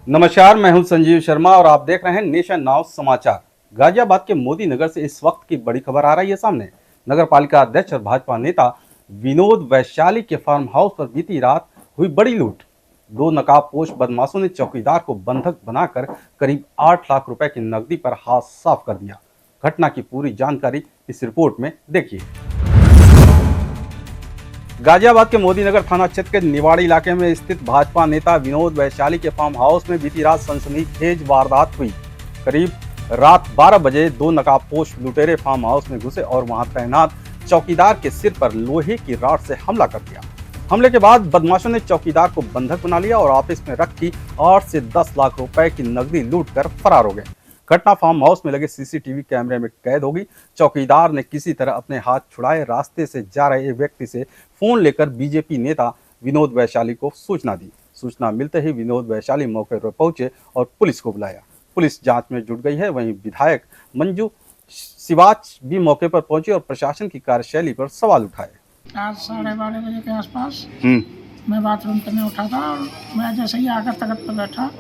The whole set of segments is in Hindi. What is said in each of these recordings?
नमस्कार, मैं हूं संजीव शर्मा और आप देख रहे हैं नेशन नाउ समाचार। गाजियाबाद के मोदी नगर से इस वक्त की बड़ी खबर आ रही है सामने। नगर पालिका अध्यक्ष और भाजपा नेता विनोद वैशाली के फार्म हाउस पर बीती रात हुई बड़ी लूट। दो नकाबपोश बदमाशों ने चौकीदार को बंधक बनाकर करीब 8 लाख रुपए की नकदी पर हाथ साफ कर दिया। घटना की पूरी जानकारी इस रिपोर्ट में देखिए। गाजियाबाद के मोदी नगर थाना क्षेत्र के निवाड़ी इलाके में स्थित भाजपा नेता विनोद वैशाली के फार्म हाउस में बीती रात सनसनीखेज वारदात हुई। करीब रात 12 बजे दो नकाबपोश लुटेरे फार्म हाउस में घुसे और वहां तैनात चौकीदार के सिर पर लोहे की रॉड से हमला कर दिया। हमले के बाद बदमाशों ने चौकीदार को बंधक बना लिया और ऑफिस में रखी 8 से 10 लाख रुपए की नकदी लूट कर फरार हो गए। घटना फार्म हाउस में लगे सीसीटीवी कैमरे में कैद होगी। चौकीदार ने किसी तरह अपने हाथ छुड़ाए रास्ते से जा रहे एक व्यक्ति से फोन लेकर बीजेपी नेता विनोद वैशाली को सूचना दी। सूचना मिलते ही विनोद वैशाली मौके पर पहुंचे और पुलिस को बुलाया। पुलिस जांच में जुट गई है। वहीं विधायक मंजू सिवाच भी मौके पर पहुंचे और प्रशासन की कार्यशैली पर सवाल उठाए। आज 12:30 बजे के आसपास मैं बाथरूम करने उठा था और मैं जैसे ही आकर तख्त पर बैठा,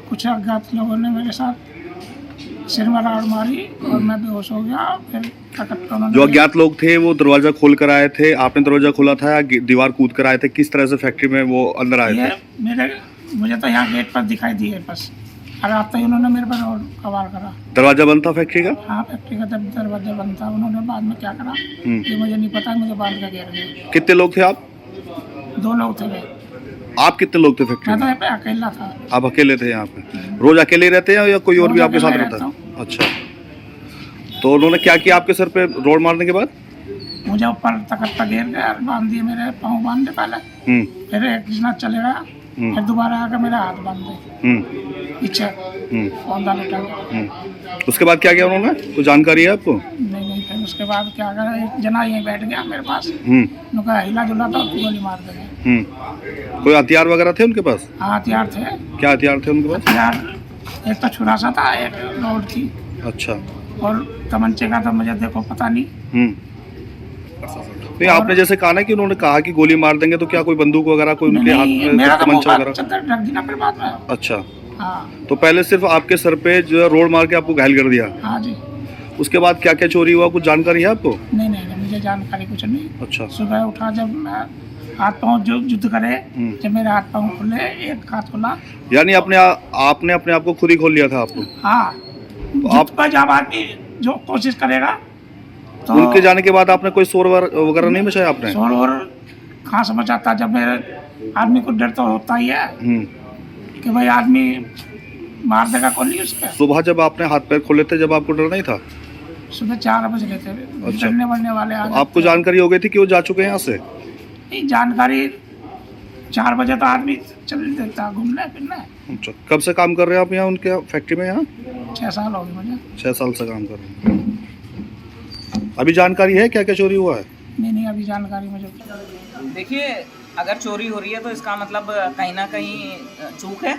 कुछ अज्ञात लोगों ने मेरे साथ सिर में रॉड मारी और मैं बेहोश हो गया। फिर तख्त पर जो अज्ञात लोग थे वो दरवाजा खोल कर आए थे, आपने दरवाजा खोला था या दीवार कूद कर आए थे? किस तरह से फैक्ट्री में वो अंदर आए थे? मुझे तो यहाँ गेट पर दिखाई दिए बस, और अब तक उन्होंने मेरे पर और सवाल करा। दरवाजा बंद था फैक्ट्री का? हाँ, फैक्ट्री का दरवाजा बंद था। उन्होंने बाद में क्या करा ये मुझे नहीं पता, मुझे बांध के घेर गए। कितने लोग थे आप? 2 लोग थे। आप कितने लोग थे फैक्ट्री मैं में? तो अकेला था। आप अकेले थे यहाँ पे? रोज अकेले रहते हैं या कोई और भी आपके साथ रहता है? अच्छा, तो उन्होंने क्या किया आपके सर पे रोड मारने के बाद? मुझे ऊपर तख्त पर घेर गया, बांध दिए, मेरे पाँव बांध दे पहले, फिर एक कृष्णा चले गया, फिर दोबारा आकर मेरा हाथ बांध दे पीछे, उसके बाद क्या किया उन्होंने? कुछ जानकारी है आपको? नहीं, फिर उसके बाद क्या करा, एक जना यहीं बैठ गया मेरे पास, उनका हिला जुला था, गोली मार देंगे। कोई हथियार वगैरह थे उनके पास? हाँ, हथियार थे। क्या हथियार थे उनके पास? हथियार एक तो छुरा सा था, एक रोड थी। अच्छा, और तमंचे का तो मुझे देखो पता नहीं। नहीं, आपने जैसे कहा ना कि उन्होंने कहा कि गोली मार देंगे, तो क्या कोई बंदूक वगैरह कोई उनके हाथ में तमंचा वगैरह? अच्छा, हाँ। तो पहले सिर्फ आपके सर पे जो रोड मार के आपको घायल कर दिया? हाँ जी। उसके बाद क्या क्या चोरी हुआ, कुछ जानकारी है आपको? नहीं, मुझे जानकारी कुछ नहीं। अच्छा, सुबह उठा जब मैं हाथ पाँव जो युद्ध करे, जब मेरे हाथ पाँव खुले, एक हाथ खुला, यानी आपने अपने आप को खुद ही खोल लिया था आपको? हाँ, तो आप जब आदमी जो कोशिश करेगा तो उनके जाने के बाद आपने कोई शोर वगैरह नहीं मचाया आपने? शोर और कहाँ से मचाता, जब मेरे आदमी को डर तो होता ही है कि भाई आदमी मार देगा कौन नहीं उसका। सुबह जब आपने हाथ पैर खोले थे, जब आपको डर नहीं था? सुबह 4 बजे लेते अच्छा, डरने वरने वाले आपको जानकारी हो गई थी कि वो जा चुके हैं यहाँ से? नहीं, जानकारी 4 बजे तो आदमी चल देता घूमने फिरने। अच्छा, कब से काम कर रहे हैं आप यहाँ उनके फैक्ट्री में? यहाँ 6 साल हो गए मुझे। 6 साल से काम कर रहे हैं। अभी जानकारी है क्या क्या चोरी हुआ है? नहीं, अभी जानकारी मुझे। देखिए, अगर चोरी हो रही है तो इसका मतलब कहीं ना कहीं चूक है।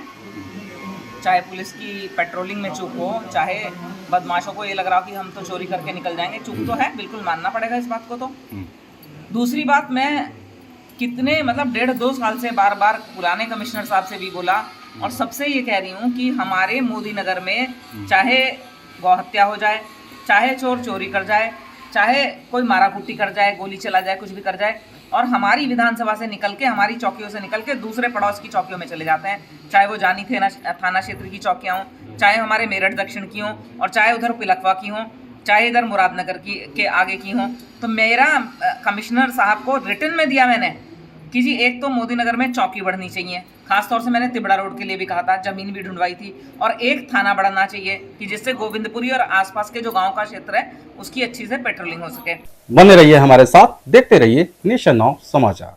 चाहे पुलिस की पेट्रोलिंग में चूक हो, चाहे बदमाशों को ये लग रहा हो कि हम तो चोरी करके निकल जाएंगे, चूक तो है, बिल्कुल मानना पड़ेगा इस बात को। तो दूसरी बात, मैं कितने मतलब 1.5-2 साल से बार बार पुराने कमिश्नर साहब से भी बोला और सबसे ये कह रही हूँ कि हमारे मोदी नगर में चाहे गौ हत्या हो जाए, चाहे चोर चोरी कर जाए, चाहे कोई मारा कुट्टी कर जाए, गोली चला जाए, कुछ भी कर जाए, और हमारी विधानसभा से निकल के, हमारी चौकियों से निकल के दूसरे पड़ोस की चौकियों में चले जाते हैं। चाहे वो जानी थाना क्षेत्र की चौकियाँ हों, चाहे हमारे मेरठ दक्षिण की हों, और चाहे उधर पिलखवा की हों, चाहे इधर मुरादनगर की के आगे की हों। तो मेरा कमिश्नर साहब को रिटर्न में दिया मैंने कि जी, एक तो मोदी नगर में चौकी बढ़नी चाहिए, खासतौर से मैंने तिबड़ा रोड के लिए भी कहा था, जमीन भी ढूंढवाई थी, और एक थाना बढ़ना चाहिए कि जिससे गोविंदपुरी और आसपास के जो गांव का क्षेत्र है उसकी अच्छी से पेट्रोलिंग हो सके। बने रहिए हमारे साथ, देखते रहिए नेशन नाउ समाचार।